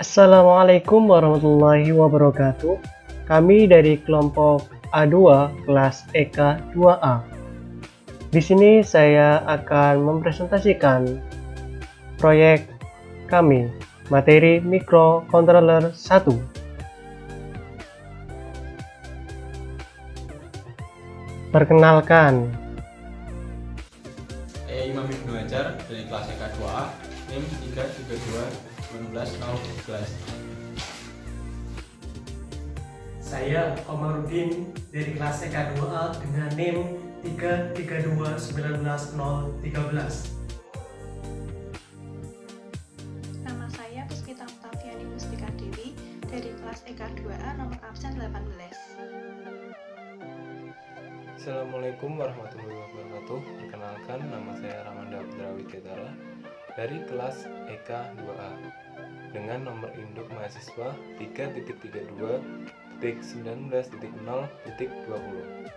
Assalamualaikum warahmatullahi wabarakatuh. Kami dari kelompok A2 kelas EK 2A. Di sini saya akan mempresentasikan proyek kami, materi microcontroller 1. Perkenalkan, Imam Ibnu Hajar dari kelas EK2A, NIM 332 Saya Komarudin dari kelas TK2A dengan NIM 3321913. Nama saya Puspita Mutafiani Mustika Dewi dari kelas EK2A nomor absen 18. Assalamualaikum warahmatullahi wabarakatuh. Perkenalkan, nama saya Ramanda Abdrawit Ketara dari kelas EK 2A dengan nomor induk mahasiswa 3.32.19.0.20.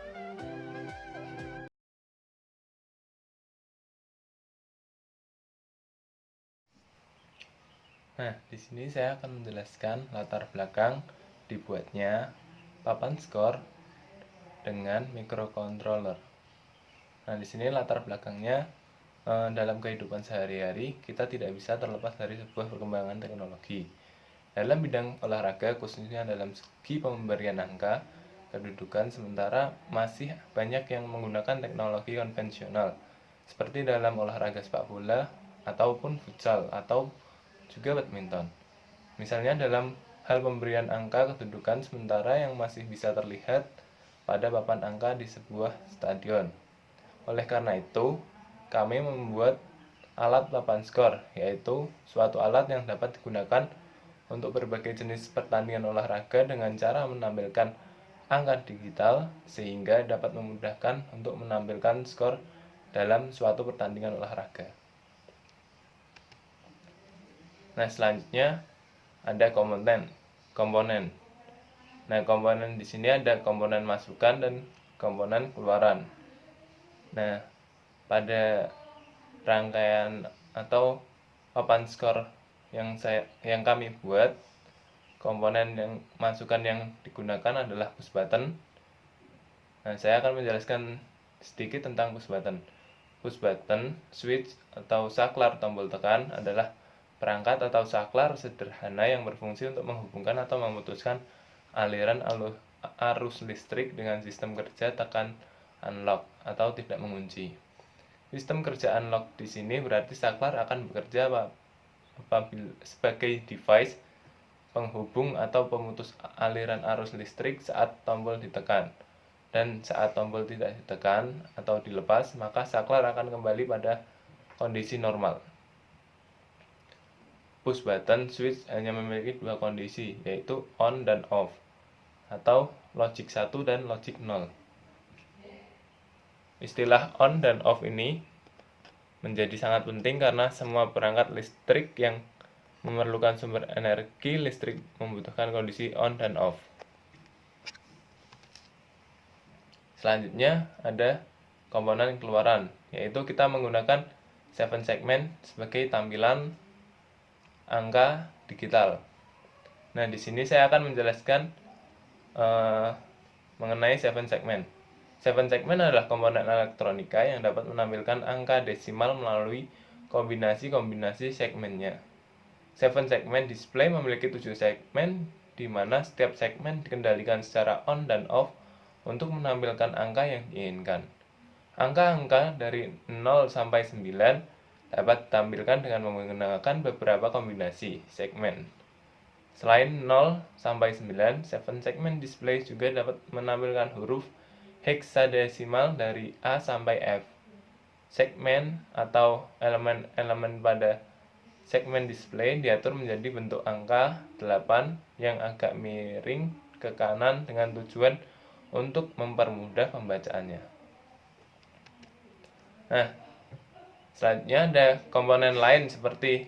Nah, di sini saya akan menjelaskan latar belakang dibuatnya papan skor dengan microcontroller. Nah, di sini latar belakangnya dalam kehidupan sehari-hari kita tidak bisa terlepas dari sebuah perkembangan teknologi. Dalam bidang olahraga, khususnya dalam segi pemberian angka, kedudukan sementara masih banyak yang menggunakan teknologi konvensional, seperti dalam olahraga sepak bola ataupun futsal atau juga badminton. Misalnya dalam hal pemberian angka kedudukan sementara yang masih bisa terlihat pada papan angka di sebuah stadion. Oleh karena itu, kami membuat alat papan skor, yaitu suatu alat yang dapat digunakan untuk berbagai jenis pertandingan olahraga dengan cara menampilkan angka digital sehingga dapat memudahkan untuk menampilkan skor dalam suatu pertandingan olahraga. Nah, selanjutnya ada komponen. Nah, komponen di sini ada komponen masukan dan komponen keluaran. Nah, pada rangkaian atau papan skor yang kami buat, komponen yang masukan yang digunakan adalah push button. Nah, saya akan menjelaskan sedikit tentang push button. Push button, switch atau saklar tombol tekan adalah perangkat atau saklar sederhana yang berfungsi untuk menghubungkan atau memutuskan aliran arus listrik dengan sistem kerja tekan unlock atau tidak mengunci. Sistem kerja unlock di sini berarti saklar akan bekerja sebagai device penghubung atau pemutus aliran arus listrik saat tombol ditekan. Dan saat tombol tidak ditekan atau dilepas, maka saklar akan kembali pada kondisi normal. Push button switch hanya memiliki dua kondisi, yaitu on dan off, atau logic 1 dan logic 0. Istilah on dan off ini menjadi sangat penting karena semua perangkat listrik yang memerlukan sumber energi listrik membutuhkan kondisi on dan off. Selanjutnya ada komponen keluaran, yaitu kita menggunakan 7 segmen sebagai tampilan angka digital. Nah, di sini saya akan menjelaskan mengenai 7 segmen. 7 segmen adalah komponen elektronika yang dapat menampilkan angka desimal melalui kombinasi-kombinasi segmennya. 7 segmen display memiliki 7 segmen di mana setiap segmen dikendalikan secara on dan off untuk menampilkan angka yang diinginkan. Angka-angka dari 0 sampai 9 dapat ditampilkan dengan menggunakan beberapa kombinasi segmen. Selain 0 sampai 9, 7 segmen display juga dapat menampilkan huruf heksadesimal dari A sampai F. Segmen atau elemen-elemen pada segmen display diatur menjadi bentuk angka 8 yang agak miring ke kanan dengan tujuan untuk mempermudah pembacaannya. Nah, selanjutnya ada komponen lain seperti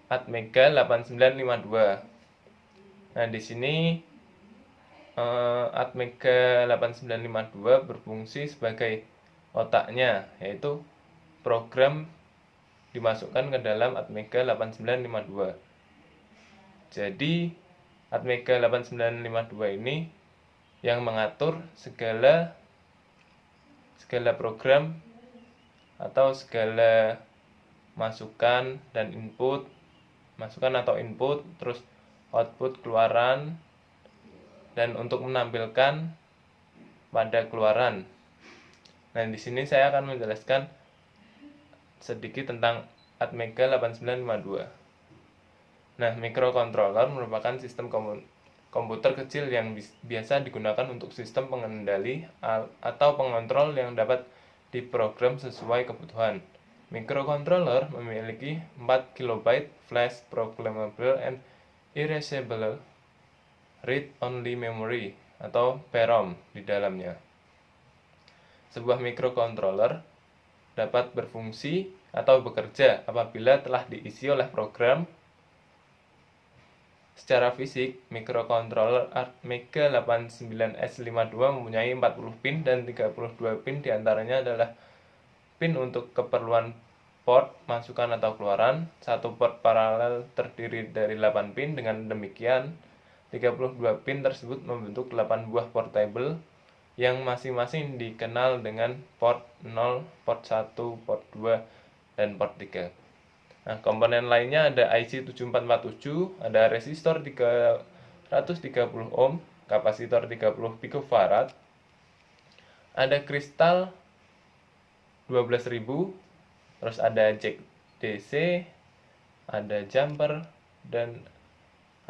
Atmega 8952. Nah, di sini Atmega 8952 berfungsi sebagai otaknya, yaitu program dimasukkan ke dalam Atmega 8952. Jadi Atmega 8952 ini yang mengatur segala program atau segala masukan dan input, terus output keluaran, dan untuk menampilkan pada keluaran. Nah, di sini saya akan menjelaskan sedikit tentang Atmega 8952. Nah, microcontroller merupakan sistem komputer kecil yang biasa digunakan untuk sistem pengendali atau pengontrol yang dapat diprogram sesuai kebutuhan. Microcontroller memiliki 4 KB flash programmable and erasable read-only memory atau PROM di dalamnya. Sebuah microcontroller dapat berfungsi atau bekerja apabila telah diisi oleh program. Secara fisik, microcontroller Atmega 89S52 mempunyai 40 pin dan 32 pin diantaranya adalah pin untuk keperluan port masukan atau keluaran. Satu port paralel terdiri dari 8 pin. Dengan demikian, 32 pin tersebut membentuk 8 buah portable yang masing-masing dikenal dengan port 0, port 1, port 2, dan port 3. Nah, komponen lainnya ada IC 7447, ada resistor 330 ohm, kapasitor 30 picofarad, ada kristal 12.000, terus ada jack DC, ada jumper, dan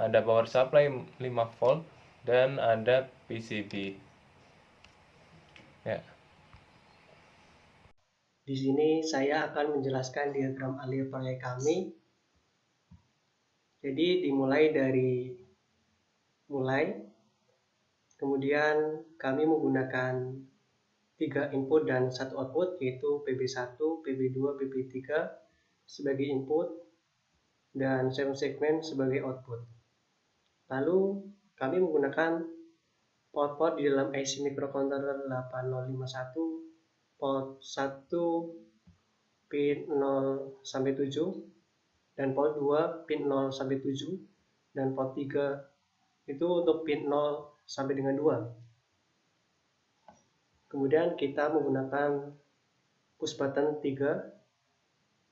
ada power supply 5 volt, dan ada PCB. Ya. Di sini saya akan menjelaskan diagram alir proyek kami. Jadi dimulai dari kemudian kami menggunakan 3 input dan 1 output, yaitu PB1, PB2, PB3 sebagai input dan 7 segmen sebagai output. Lalu kami menggunakan port-port di dalam IC microcontroller 8051, port 1 pin 0 sampai 7 dan port 2 pin 0 sampai 7 dan port 3 itu untuk pin 0 sampai dengan 2. Kemudian kita menggunakan push button 3,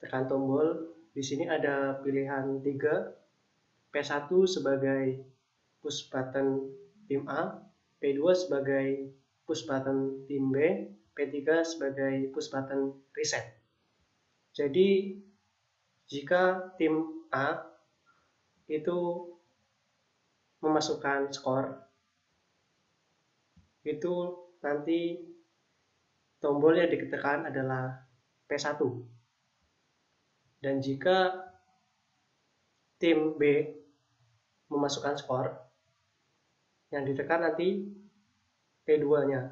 tekan tombol. Di sini ada pilihan 3, P1 sebagai push button tim A, P2 sebagai push button tim B, P3 sebagai push button reset. Jadi jika tim A itu memasukkan skor, itu nanti tombol yang ditekan adalah P1. Dan jika tim B memasukkan skor, yang ditekan nanti P2-nya.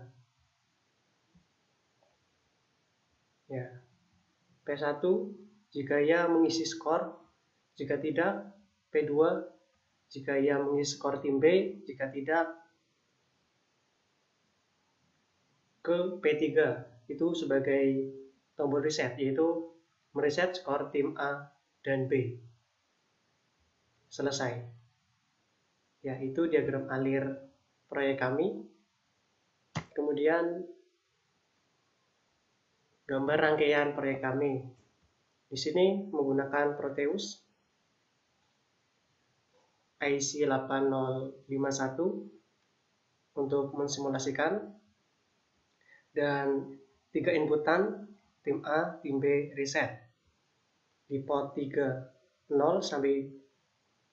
Ya. P1 jika ia mengisi skor, jika tidak P2 jika ia mengisi skor tim B, jika tidak ke P3 itu sebagai tombol reset, yaitu mereset skor tim A dan B. Selesai. Ya, itu diagram alir proyek kami. Kemudian gambar rangkaian proyek kami. Di sini menggunakan Proteus IC 8051 untuk mensimulasikan, dan 3 inputan tim A, tim B reset di port 3 0 sampai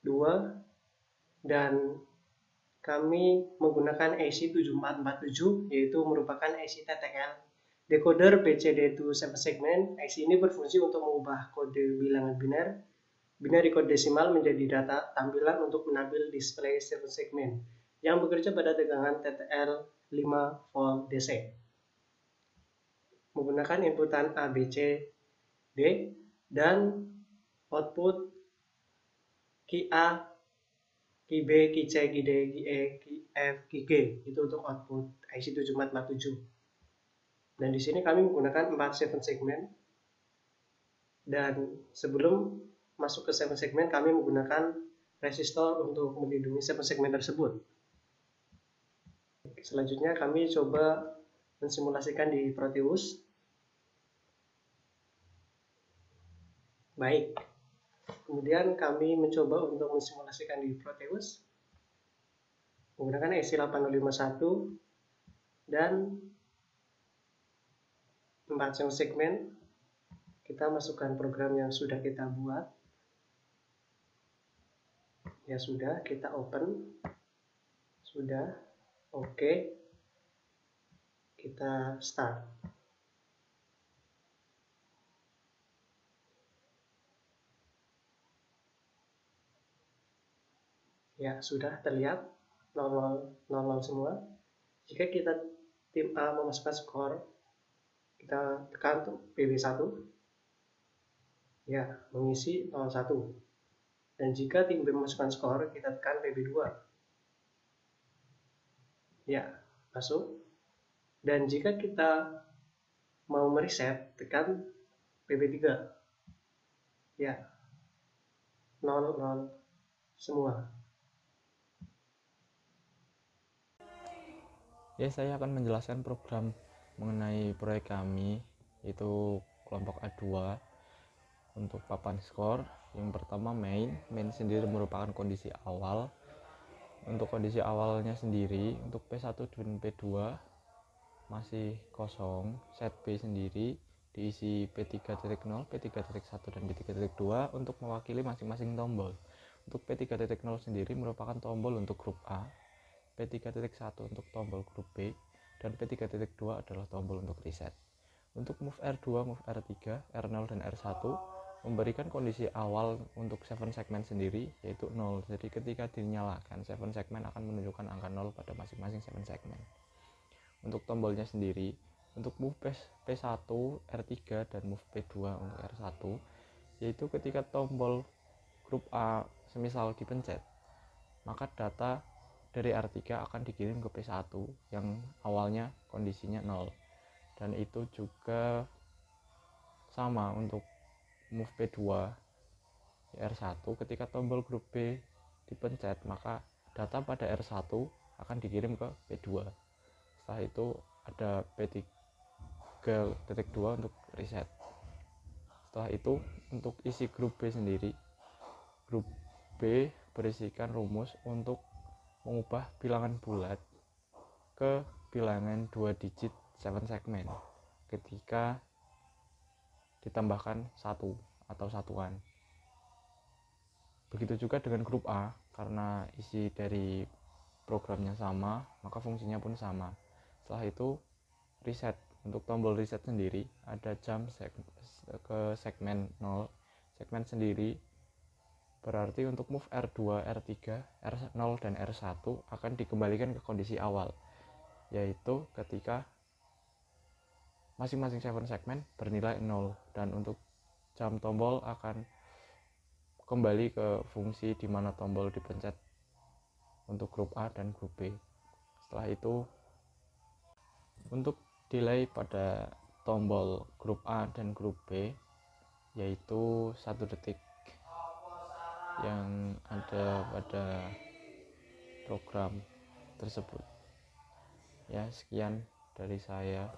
2, dan kami menggunakan IC 7447 yaitu merupakan IC TTL decoder BCD to 7 segment. IC ini berfungsi untuk mengubah kode bilangan binary kode desimal menjadi data tampilan untuk menampil display 7 segment yang bekerja pada tegangan TTL 5 volt DC. Menggunakan inputan A, B, C, D dan output QA, QB, QC, QD, QE, QF, QG itu untuk output IC 7447. Dan di sini kami menggunakan 4 7 segmen. Dan sebelum masuk ke 7 segmen kami menggunakan resistor untuk melindungi segmen tersebut. Selanjutnya kami coba mensimulasikan di Proteus. Baik, kemudian kami mencoba untuk mensimulasikan di Proteus menggunakan EC8051 dan 4 channel segmen. Kita masukkan program yang sudah kita buat. Ya sudah, kita open. Sudah, oke. Kita start. Ya, sudah terlihat 00 semua. Jika kita tim A memasukkan skor, kita tekan untuk PB1, ya, mengisi 01. Dan jika tim B memasukkan skor, kita tekan PB2. Ya, masuk. Dan jika kita mau mereset, tekan PB3. Ya, 00 semua. Ya, saya akan menjelaskan program mengenai proyek kami, yaitu kelompok A2 untuk papan skor. Yang pertama main sendiri merupakan kondisi awal. Untuk kondisi awalnya sendiri, untuk P1 dan P2 masih kosong. Set B sendiri diisi P3.0, P3.1 dan P3.2 untuk mewakili masing-masing tombol. Untuk P3.0 sendiri merupakan tombol untuk grup A, P3.1 untuk tombol grup B, dan P3.2 adalah tombol untuk reset. Untuk move R2, move R3, R0 dan R1 memberikan kondisi awal untuk 7 segmen sendiri, yaitu 0. Jadi ketika dinyalakan, 7 segmen akan menunjukkan angka 0 pada masing-masing 7 segmen. Untuk tombolnya sendiri, untuk move P1, R3 dan move P2 untuk R1, yaitu ketika tombol grup A semisal dipencet, maka data dari R3 akan dikirim ke P1 yang awalnya kondisinya 0. Dan itu juga sama untuk move P2 R1, ketika tombol grup B dipencet, maka data pada R1 akan dikirim ke P2. Setelah itu ada P3.2 untuk reset. Setelah itu untuk isi grup B sendiri, grup B berisikan rumus untuk mengubah bilangan bulat ke bilangan 2 digit 7 segmen ketika ditambahkan 1 atau satuan. Begitu juga dengan grup A, karena isi dari programnya sama, maka fungsinya pun sama. Setelah itu reset. Untuk tombol reset sendiri ada jump ke segmen 0. Segmen sendiri berarti untuk move R2, R3, R0 dan R1 akan dikembalikan ke kondisi awal, yaitu ketika masing-masing 7 segmen bernilai 0. Dan untuk jump tombol akan kembali ke fungsi di mana tombol dipencet untuk grup A dan grup B. Setelah itu untuk delay pada tombol grup A dan grup B, yaitu 1 detik yang ada pada program tersebut. Ya, sekian dari saya.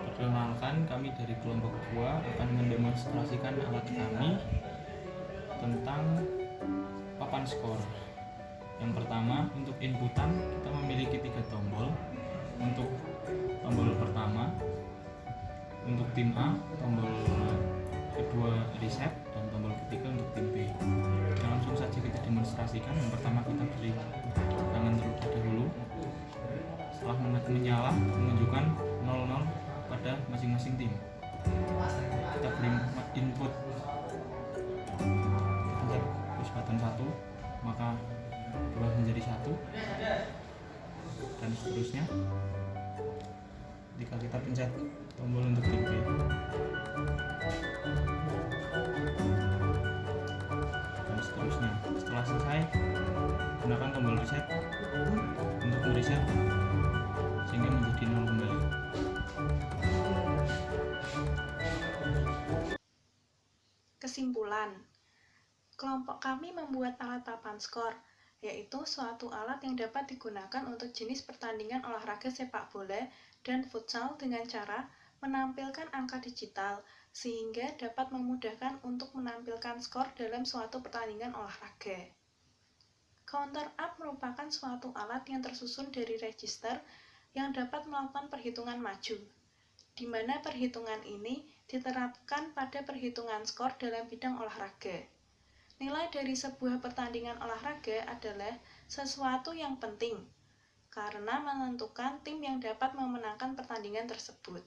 Perkenalkan, kami dari kelompok 2 akan mendemonstrasikan alat kami tentang papan skor. Yang pertama, untuk inputan kita memiliki 3 tombol. Untuk tombol pertama untuk tim A, tombol kedua reset, dan tombol ketiga untuk tim B. Kita langsung saja kita demonstrasikan. Yang pertama kita beri tangan terlebih dahulu. Setelah menyala menunjukkan 00 pada masing-masing tim. Kita beri input, pencet push button 1, maka berubah menjadi 1, dan seterusnya. Jika kita pencet tombol untuk tim B, dan seterusnya. Setelah selesai, gunakan tombol reset untuk mereset sehingga menjadi 0 kembali. Kelompok kami membuat alat papan skor, yaitu suatu alat yang dapat digunakan untuk jenis pertandingan olahraga sepak bola dan futsal dengan cara menampilkan angka digital, sehingga dapat memudahkan untuk menampilkan skor dalam suatu pertandingan olahraga. Counter up merupakan suatu alat yang tersusun dari register yang dapat melakukan perhitungan maju, di mana perhitungan ini diterapkan pada perhitungan skor dalam bidang olahraga. Nilai dari sebuah pertandingan olahraga adalah sesuatu yang penting, karena menentukan tim yang dapat memenangkan pertandingan tersebut.